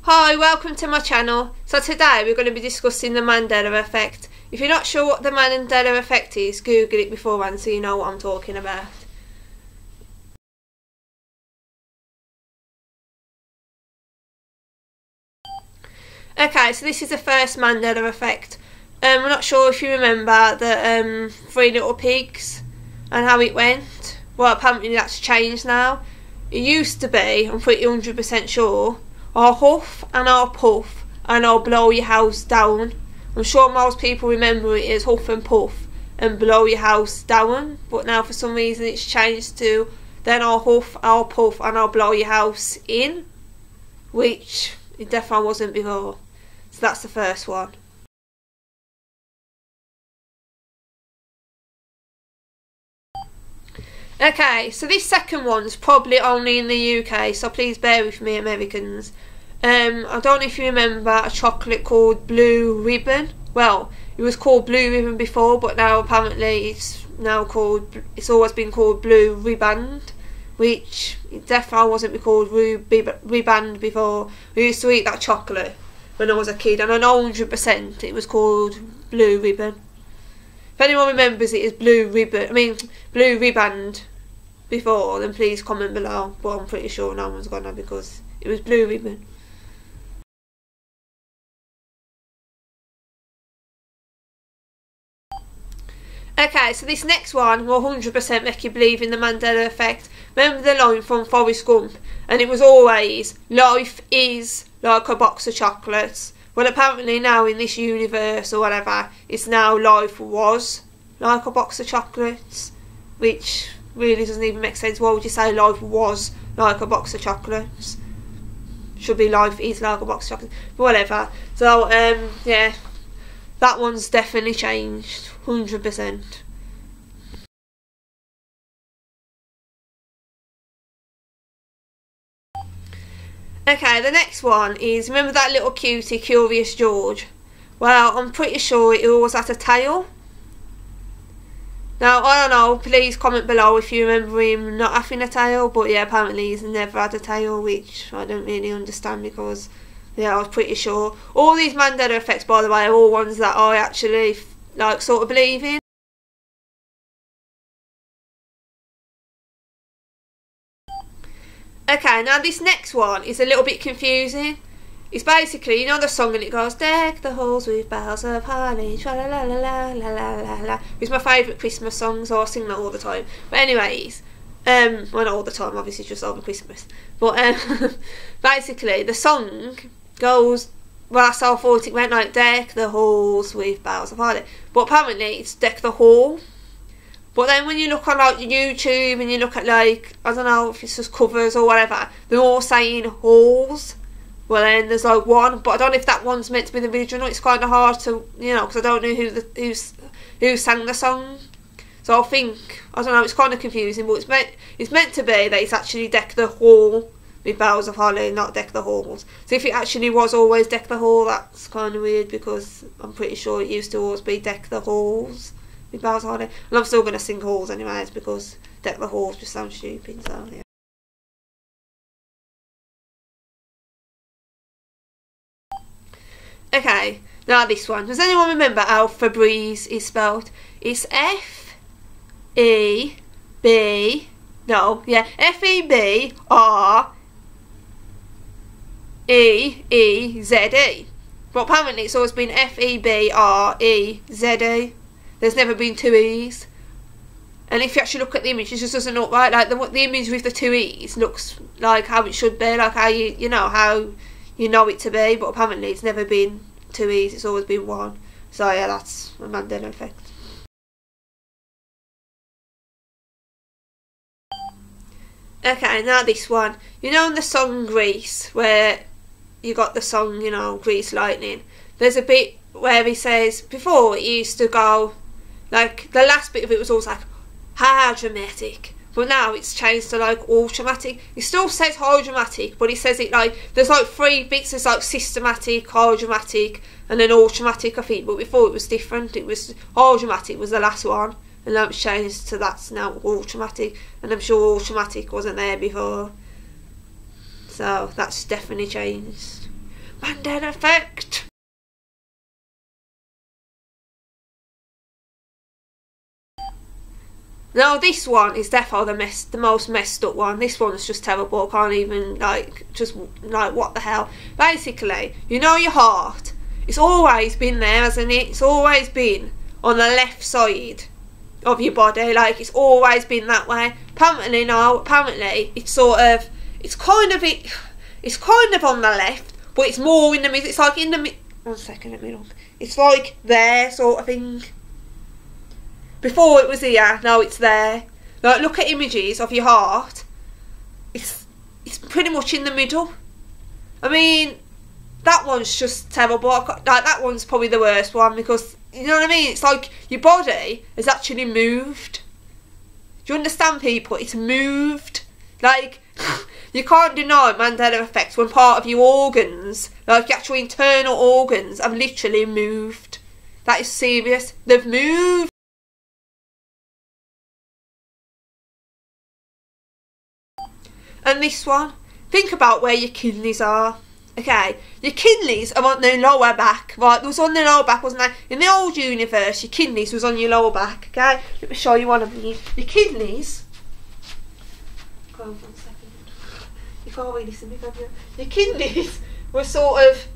Hi, welcome to my channel. So today we're going to be discussing the Mandela effect. If you're not sure what the Mandela effect is, Google it beforehand so you know what I'm talking about. Okay, so this is the first Mandela effect. I'm not sure if you remember the Three Little Pigs and how it went. Well, apparently that's changed now. It used to be, I'm pretty 100% sure, I'll huff and I'll puff and I'll blow your house down. I'm sure most people remember it as huff and puff and blow your house down, but now for some reason it's changed to then I'll huff, I'll puff and I'll blow your house in, which it definitely wasn't before. So that's the first one. Okay, so this second one's probably only in the UK, so please bear with me, Americans. I don't know if you remember a chocolate called Blue Ribbon. Well, it was called Blue Ribbon before, but now apparently it's always been called Blue Riband, which it definitely wasn't called Riband before. We used to eat that chocolate when I was a kid, and I know 100% it was called Blue Ribbon. If anyone remembers it as Blue Riband before, then please comment below, but I'm pretty sure no one's gonna, because it was Blue Ribbon. Okay, so this next one will 100% make you believe in the Mandela effect. Remember the line from Forrest Gump? And it was always, life is like a box of chocolates. Well, apparently now in this universe or whatever, it's now life was like a box of chocolates, which really doesn't even make sense. Why would you say life was like a box of chocolates? Should be life is like a box of chocolates, but whatever. So yeah, that one's definitely changed, 100%. Okay, the next one is, remember that little cutie, Curious George? Well, I'm pretty sure it always had a tail. Now, I don't know, please comment below if you remember him not having a tail, but yeah, apparently he's never had a tail, which I don't really understand, because yeah, I was pretty sure. All these Mandela effects, by the way, are all ones that I actually like sort of believe in. Okay, now this next one is a little bit confusing. It's basically, you know the song, and it goes, deck the halls with boughs of holly, tra la la la la la la la. It's my favourite Christmas song, so I sing that all the time. But anyways, well, not all the time, obviously just over Christmas. But basically, the song goes, well, that's how I thought it went, like, deck the halls with boughs of holly. But apparently it's deck the hall. But then when you look on like YouTube and you look at, like, I don't know if it's just covers or whatever, they're all saying halls. Well, then there's like one, but I don't know if that one's meant to be the original. It's kind of hard to, you know, because I don't know who sang the song. So I think, I don't know, it's kind of confusing, but it's meant to be that it's actually deck the hall with boughs of holly, not deck the halls. So if it actually was always deck the hall, that's kind of weird, because I'm pretty sure it used to always be deck the halls with boughs of holly. And I'm still going to sing halls anyways, because deck the halls just sounds stupid, so yeah. Okay, now this one. Does anyone remember how Febreze is spelled? It's F-E-B... No, yeah, F-E-B-R-E-E-Z-E. But apparently it's always been F-E-B-R-E-Z-E. There's never been two E's. And if you actually look at the image, it just doesn't look right. Like the image with the two E's looks like how it should be, like how you know how you know it to be, but apparently it's never been two E's, it's always been one. So yeah, that's a Mandela effect. Okay, now this one. You know in the song Grease, where you got the song, you know, Grease Lightning, there's a bit where he says, before it used to go, like, the last bit of it was always like, how dramatic. But now it's changed to like all dramatic. It still says high dramatic, but it says it like, there's like three bits. There's like systematic, high dramatic, and then all dramatic, I think. But before it was different. It was high dramatic was the last one, and now it's changed to that's now all dramatic. And I'm sure all dramatic wasn't there before. So that's definitely changed. Mandela effect. Now this one is definitely the most messed up one. This one's just terrible. I can't even what the hell. Basically, you know your heart. It's always been there, hasn't it? It's always been on the left side of your body. Like, it's always been that way. Apparently, no. Apparently, it's kind of on the left, but it's more in the middle. It's like in the middle. 1 second, let me look. It's like there, sort of thing. Before it was here, now it's there. Like, look at images of your heart. It's pretty much in the middle. I mean, that one's just terrible. Like, that one's probably the worst one, because, you know what I mean? It's like your body has actually moved. Do you understand, people? It's moved. Like, you can't deny Mandela effect when part of your organs, like your actual internal organs, have literally moved. That is serious. They've moved. And this one, think about where your kidneys are. Okay, your kidneys are on the lower back. Right, there was on the lower back, wasn't they? In the old universe, your kidneys was on your lower back. Okay, let me show you one of these. Your kidneys. Go on 1 second. You can't really see me, can you? Your kidneys were sort of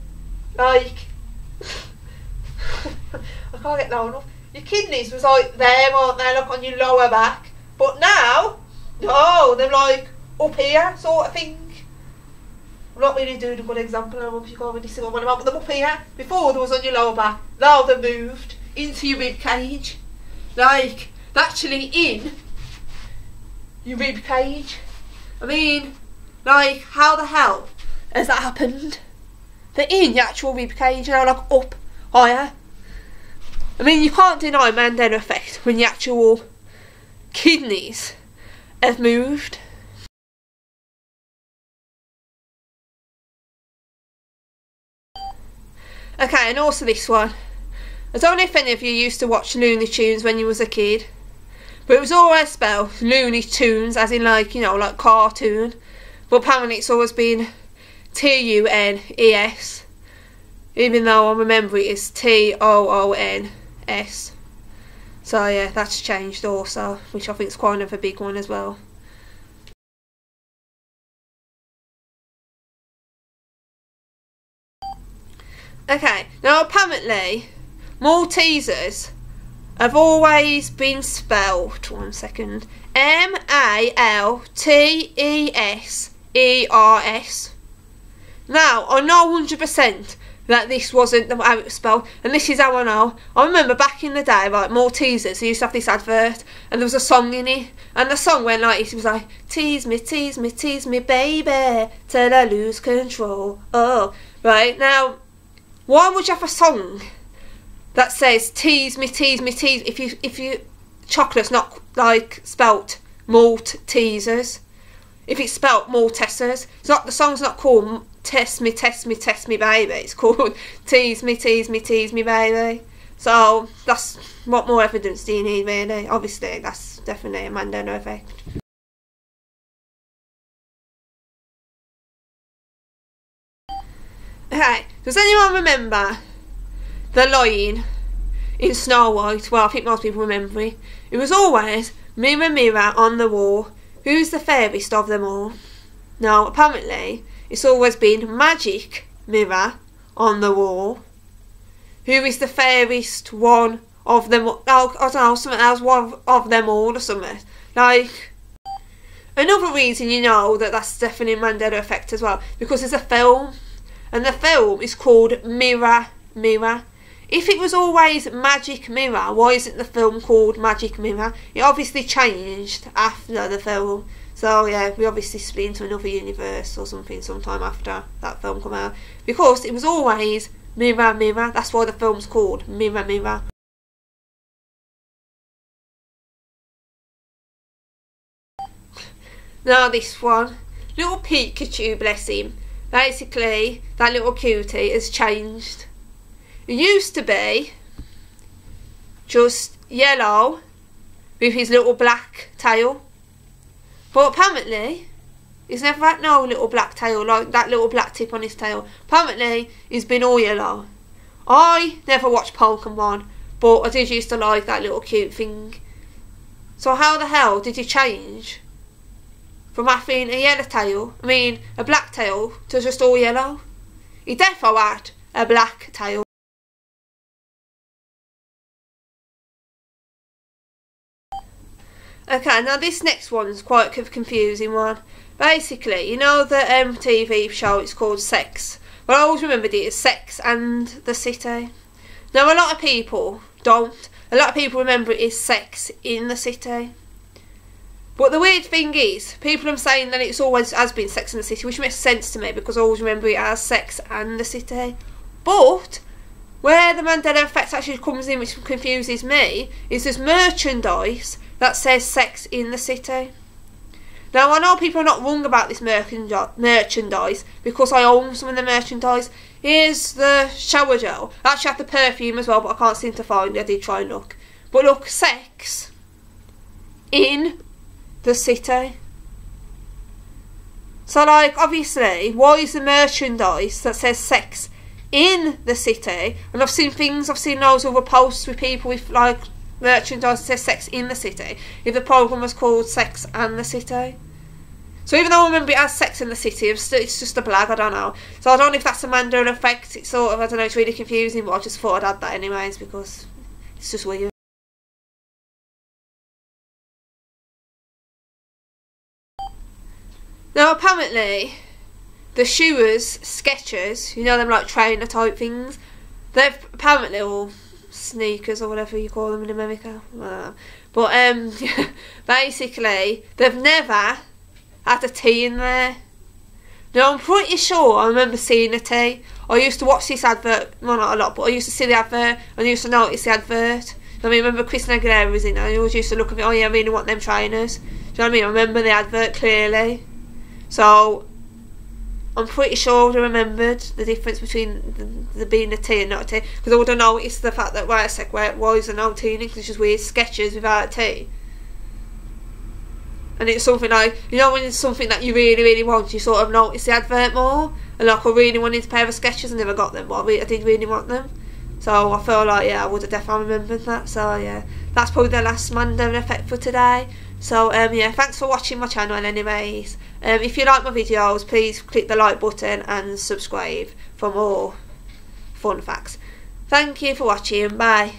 like. I can't get low enough. Your kidneys was like there, weren't they? Like on your lower back. But now, no, they're like up here, sort of thing. I'm not really doing a good example, I hope you can't really see what I'm on about, but they're up here. Before they was on your lower back, now they've moved into your rib cage. Like, they're actually in your rib cage. I mean, like, how the hell has that happened? They're in your actual rib cage now, like up higher. I mean, you can't deny Mandela effect when your actual kidneys have moved. Okay, and also this one. I don't know if any of you used to watch Looney Tunes when you was a kid, but it was always spelled Looney Tunes, as in like, you know, like cartoon. But apparently it's always been Tunes, even though I remember it is Toons. So yeah, that's changed also, which I think is kind of a big one as well. Okay, now apparently Maltesers have always been spelled, 1 second, Maltesers. Now, I know 100% that this wasn't how it was spelled, and this is how I know. I remember back in the day, like, Maltesers, they used to have this advert, and there was a song in it, and the song went like, it was like, tease me, baby, till I lose control. Oh, right, now, why would you have a song that says tease me if you chocolate's not like spelt Maltesers? If it's spelt Maltesers, it's not, the song's not called test me baby, it's called tease me baby. So that's, what more evidence do you need really? Obviously that's definitely a Mandela effect. Okay, does anyone remember the line in Snow White? Well, I think most people remember it. It was always, mirror, mirror on the wall, who's the fairest of them all? Now, apparently, it's always been magic mirror on the wall. Who is the fairest one of them all? Oh, I don't know, something else, one of them all or something. Like, another reason you know that that's definitely Mandela effect as well, because there's a film. And the film is called Mirror, Mirror. If it was always Magic Mirror, why isn't the film called Magic Mirror? It obviously changed after the film. So yeah, we obviously split into another universe or something sometime after that film came out. Because it was always Mirror, Mirror. That's why the film's called Mirror, Mirror. Now this one. Little Pikachu, bless him. Basically, that little cutie has changed. It used to be just yellow with his little black tail. But apparently, He's never had no little black tail, like that little black tip on his tail. Apparently, he's been all yellow. I never watched Pokemon, but I did used to like that little cute thing. So how the hell did he change from having a a black tail, to just all yellow? He definitely had a black tail. Okay, now this next one's quite a confusing one. Basically, you know the TV show, it's called Sex. Well, I always remembered it as Sex and the City. Now, a lot of people don't. A lot of people remember it as Sex in the City. But the weird thing is, people are saying that it's always has been Sex in the City, which makes sense to me because I always remember it as Sex and the City. But where the Mandela effect actually comes in, which confuses me, is there's merchandise that says Sex in the City. Now, I know people are not wrong about this merchandise because I own some of the merchandise. Here's the shower gel. I actually have the perfume as well, but I can't seem to find it. I did try and look. But look, Sex in the City. So, like, obviously, why is the merchandise that says Sex in the City? And I've seen those other posts with people with, like, merchandise that says Sex in the City, if the programme was called Sex and the City. So even though I remember it as Sex in the City, it's just a blag, I don't know. So I don't know if that's a Mandela effect. It's sort of, I don't know, it's really confusing, but I just thought I'd add that anyways because it's just weird. Now apparently, the Shoers Skechers, you know them like trainer type things, they've apparently all sneakers or whatever you call them in America. I don't know. But basically, they've never had a T in there. Now I'm pretty sure I remember seeing a T. I used to watch this advert, well not a lot, but I used to see the advert and I used to notice the advert. I mean, I remember Christina Aguilera was in it and I always used to look at me, oh yeah, I really want them trainers. Do you know what I mean? I remember the advert clearly. So I'm pretty sure I would have remembered the difference between the being a T and not a T, because I would have noticed the fact that, wait a sec, why is there no T in it? Because it's just weird Skechers without a T. And it's something like, you know when it's something that you really, really want, you sort of notice the advert more. And like, I really wanted a pair of Skechers and never got them, but I did really want them. So I feel like, yeah, I would have definitely remembered that. So yeah, that's probably the last Mandela effect for today. So yeah, thanks for watching my channel anyways. If you like my videos, please click the like button and subscribe for more fun facts. Thank you for watching, bye.